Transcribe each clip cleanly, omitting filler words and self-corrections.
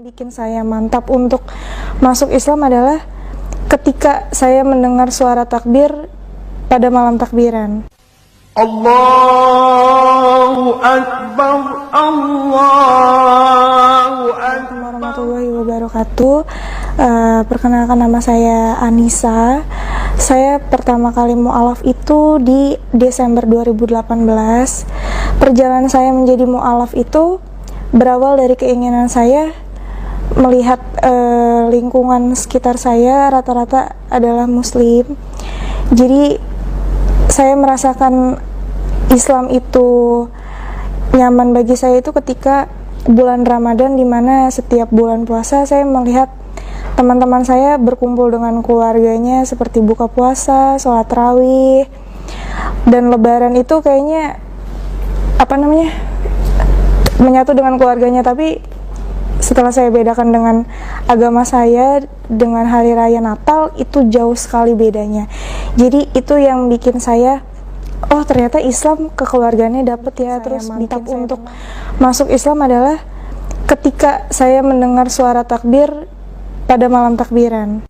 bikin saya mantap untuk masuk Islam adalah ketika saya mendengar suara takbir pada malam takbiran. Allahu Akbar, Allahu Akbar. Warahmatullahi wabarakatuh. Perkenalkan, nama saya Anissa. Saya pertama kali mu'alaf itu di Desember 2018. Perjalanan saya menjadi mu'alaf itu berawal dari keinginan saya melihat lingkungan sekitar saya rata-rata adalah muslim. Jadi saya merasakan Islam itu nyaman bagi saya itu ketika bulan Ramadan, di mana setiap bulan puasa saya melihat teman-teman saya berkumpul dengan keluarganya seperti buka puasa, sholat tarawih, dan lebaran itu kayaknya menyatu dengan keluarganya. Tapi setelah saya bedakan dengan agama saya, dengan hari raya Natal, itu jauh sekali bedanya. Jadi itu yang bikin saya, oh ternyata Islam kekeluargaannya dapet ya. Terus mantap untuk masuk Islam adalah ketika saya mendengar suara takbir pada malam takbiran.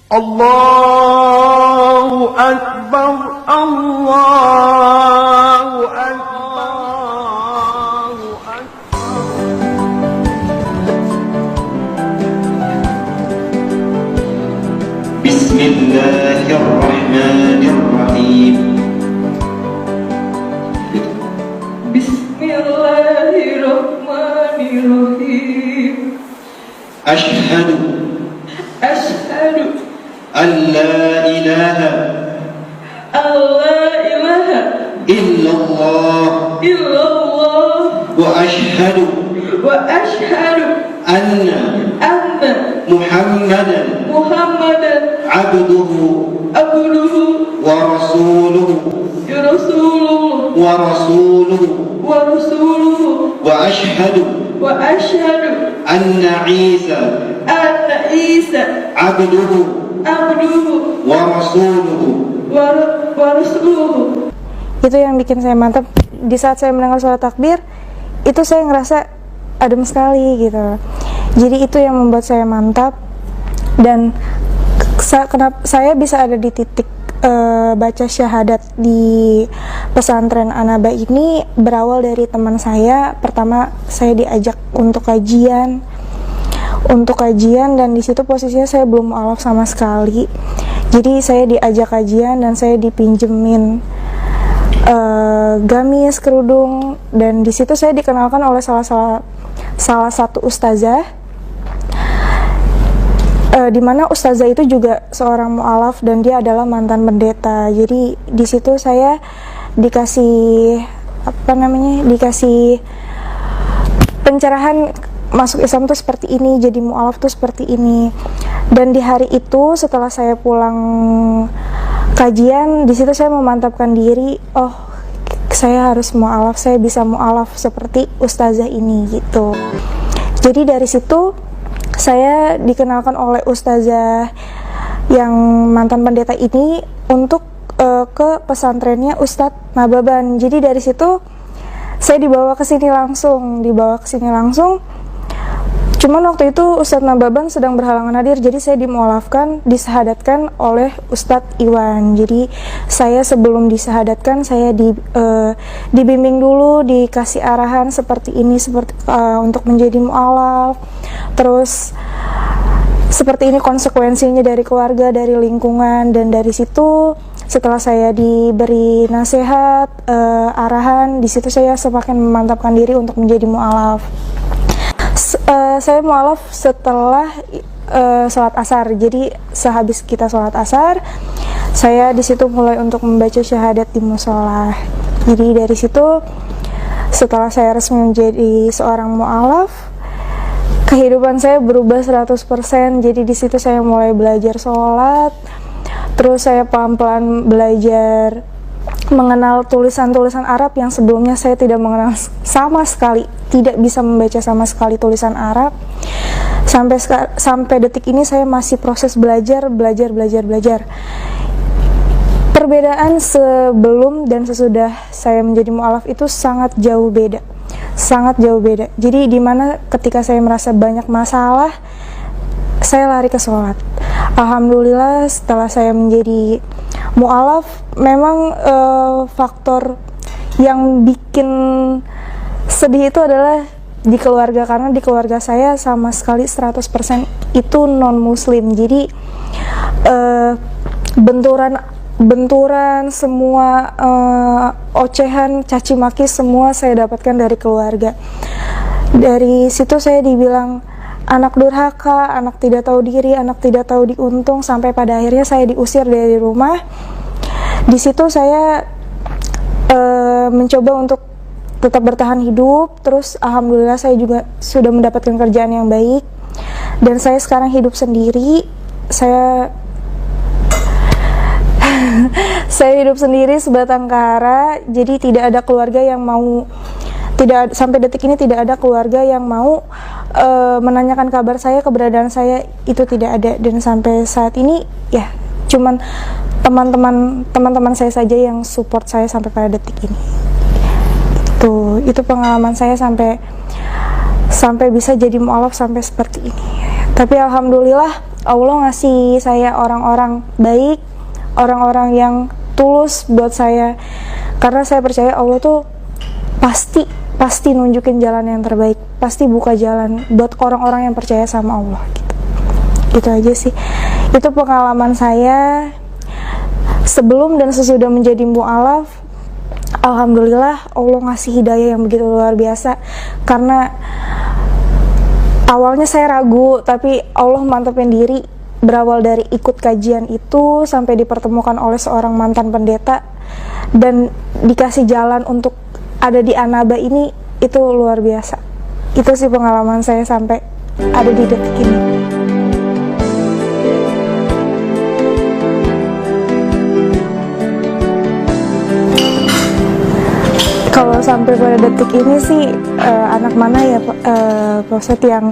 Allahu Akbar, Allahu Akbar. Bismillahirrahmanirrahim. Bismillahirrahmanirrahim. Ashhadu an la ilaha illallah wa ashhadu anna Muhammadan abduhu wa rasuluhu wa ashhadu anna Isa abduhu wa rasuluhu. Itu yang bikin saya mantap. Di saat saya mendengar suara takbir, itu saya ngerasa adem sekali gitu. Jadi itu yang membuat saya mantap. Dan kenapa saya bisa ada di titik baca syahadat di pesantren Anaba ini berawal dari teman saya. Pertama saya diajak untuk kajian dan di situ posisinya saya belum mu'alaf sama sekali. Jadi saya diajak kajian dan saya dipinjemin gamis, kerudung, dan di situ saya dikenalkan oleh salah satu ustazah, di mana ustazah itu juga seorang mu'alaf dan dia adalah mantan pendeta. Jadi di situ saya dikasih pencerahan masuk Islam tuh seperti ini, jadi mu'alaf tuh seperti ini. Dan di hari itu setelah saya pulang kajian, di situ saya memantapkan diri, oh saya harus mu'alaf, saya bisa mu'alaf seperti ustazah ini gitu. Jadi dari situ saya dikenalkan oleh ustazah yang mantan pendeta ini untuk ke pesantrennya Ustadz Nababan. Jadi dari situ saya dibawa ke sini langsung. Cuman waktu itu Ustadz Nababan sedang berhalangan hadir, jadi saya dimu'alafkan, disahadatkan oleh Ustadz Iwan. Jadi saya sebelum disahadatkan, saya dibimbing dulu, dikasih arahan seperti ini, untuk menjadi mu'alaf. Terus seperti ini konsekuensinya dari keluarga, dari lingkungan, dan dari situ setelah saya diberi nasihat, arahan, di situ saya semakin memantapkan diri untuk menjadi mu'alaf. Saya mu'alaf setelah sholat asar. Jadi sehabis kita sholat asar, saya di situ mulai untuk membaca syahadat di musola. Jadi dari situ setelah saya resmi menjadi seorang mu'alaf, kehidupan saya berubah 100%. Jadi di situ saya mulai belajar sholat, terus saya pelan-pelan belajar mengenal tulisan-tulisan Arab yang sebelumnya saya tidak mengenal sama sekali, tidak bisa membaca sama sekali tulisan Arab. Sampai detik ini saya masih proses belajar. Perbedaan sebelum dan sesudah saya menjadi mu'alaf itu sangat jauh beda. sangat jauh beda. Jadi dimana ketika saya merasa banyak masalah, saya lari ke sholat. Alhamdulillah setelah saya menjadi mu'alaf, memang faktor yang bikin sedih itu adalah di keluarga, karena di keluarga saya sama sekali 100% itu non muslim. Jadi benturan semua, ocehan, caci maki semua saya dapatkan dari keluarga. Dari situ saya dibilang anak durhaka, anak tidak tahu diri, anak tidak tahu diuntung, sampai pada akhirnya saya diusir dari rumah. Di situ saya mencoba untuk tetap bertahan hidup. Terus alhamdulillah saya juga sudah mendapatkan kerjaan yang baik, dan saya sekarang hidup sendiri. Saya hidup sendiri sebatang kara. Jadi tidak ada keluarga yang mau, sampai detik ini tidak ada keluarga yang mau menanyakan kabar saya, keberadaan saya itu tidak ada. Dan sampai saat ini ya cuman teman-teman saya saja yang support saya sampai pada detik ini. Itu pengalaman saya sampai bisa jadi mu'alaf sampai seperti ini. Tapi alhamdulillah Allah ngasih saya orang-orang baik, orang-orang yang tulus buat saya, karena saya percaya Allah tuh pasti nunjukin jalan yang terbaik, pasti buka jalan buat orang-orang yang percaya sama Allah gitu. Itu aja sih, itu pengalaman saya sebelum dan sesudah menjadi mu'alaf. Alhamdulillah Allah ngasih hidayah yang begitu luar biasa, karena awalnya saya ragu, tapi Allah mantapin diri. Berawal dari ikut kajian itu sampai dipertemukan oleh seorang mantan pendeta dan dikasih jalan untuk ada di Anaba ini, itu luar biasa. Itu sih pengalaman saya sampai ada di detik ini. Kalau sampai pada detik ini sih anak mana ya Pak Ustadz yang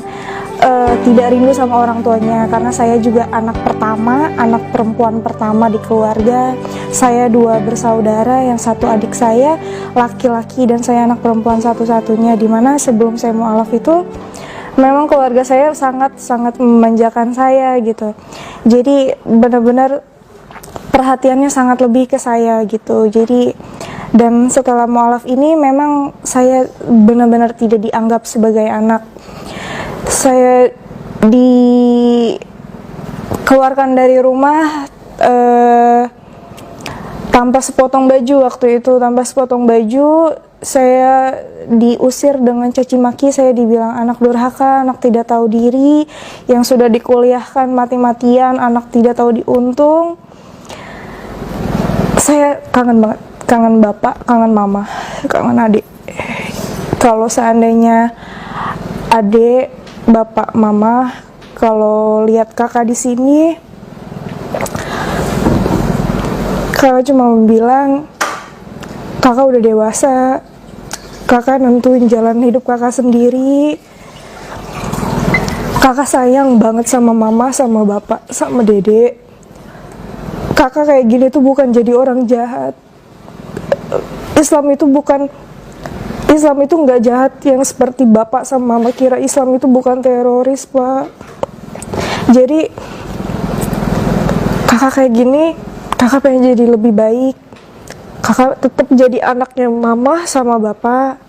tidak rindu sama orang tuanya, karena saya juga anak pertama, anak perempuan pertama di keluarga. Saya 2 bersaudara, yang satu adik saya laki-laki dan saya anak perempuan satu-satunya, dimana sebelum saya mu'alaf itu memang keluarga saya sangat memanjakan saya gitu. Jadi benar-benar perhatiannya sangat lebih ke saya gitu. Jadi dan setelah mu'alaf ini memang saya benar-benar tidak dianggap sebagai anak. Saya dikeluarkan dari rumah tanpa sepotong baju waktu itu. Tanpa sepotong baju, saya diusir dengan caci maki. Saya dibilang anak durhaka, anak tidak tahu diri, yang sudah dikuliahkan mati-matian, anak tidak tahu diuntung. Saya kangen banget, kangen bapak, kangen mama, kangen adik. Kalau seandainya adik, bapak, mama, kalau lihat kakak di sini, kakak cuma bilang, kakak udah dewasa, kakak nentuin jalan hidup kakak sendiri. Kakak sayang banget sama mama, sama bapak, sama dedek. Kakak kayak gini tuh bukan jadi orang jahat. Islam itu nggak jahat yang seperti bapak sama mama kira. Islam itu bukan teroris, Pak. Jadi kakak kayak gini, kakak pengen jadi lebih baik. Kakak tetap jadi anaknya mama sama bapak.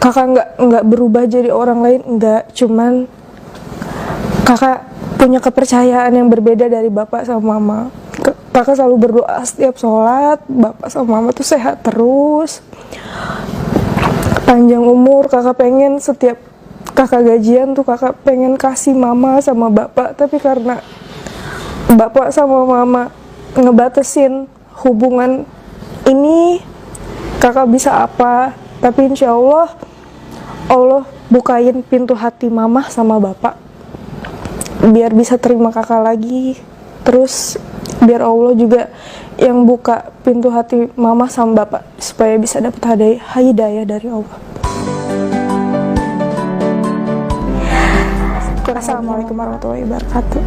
Kakak nggak berubah jadi orang lain, nggak. Cuman kakak punya kepercayaan yang berbeda dari bapak sama mama. Kakak selalu berdoa setiap sholat, bapak sama mama tuh sehat terus, panjang umur. Kakak pengen setiap kakak gajian tuh kakak pengen kasih mama sama bapak, tapi karena bapak sama mama ngebatasin hubungan ini, kakak bisa apa? Tapi insya Allah bukain pintu hati mama sama bapak biar bisa terima kakak lagi. Terus biar Allah juga yang buka pintu hati mama sama bapak supaya bisa dapat hidayah dari Allah. Assalamualaikum warahmatullahi wabarakatuh.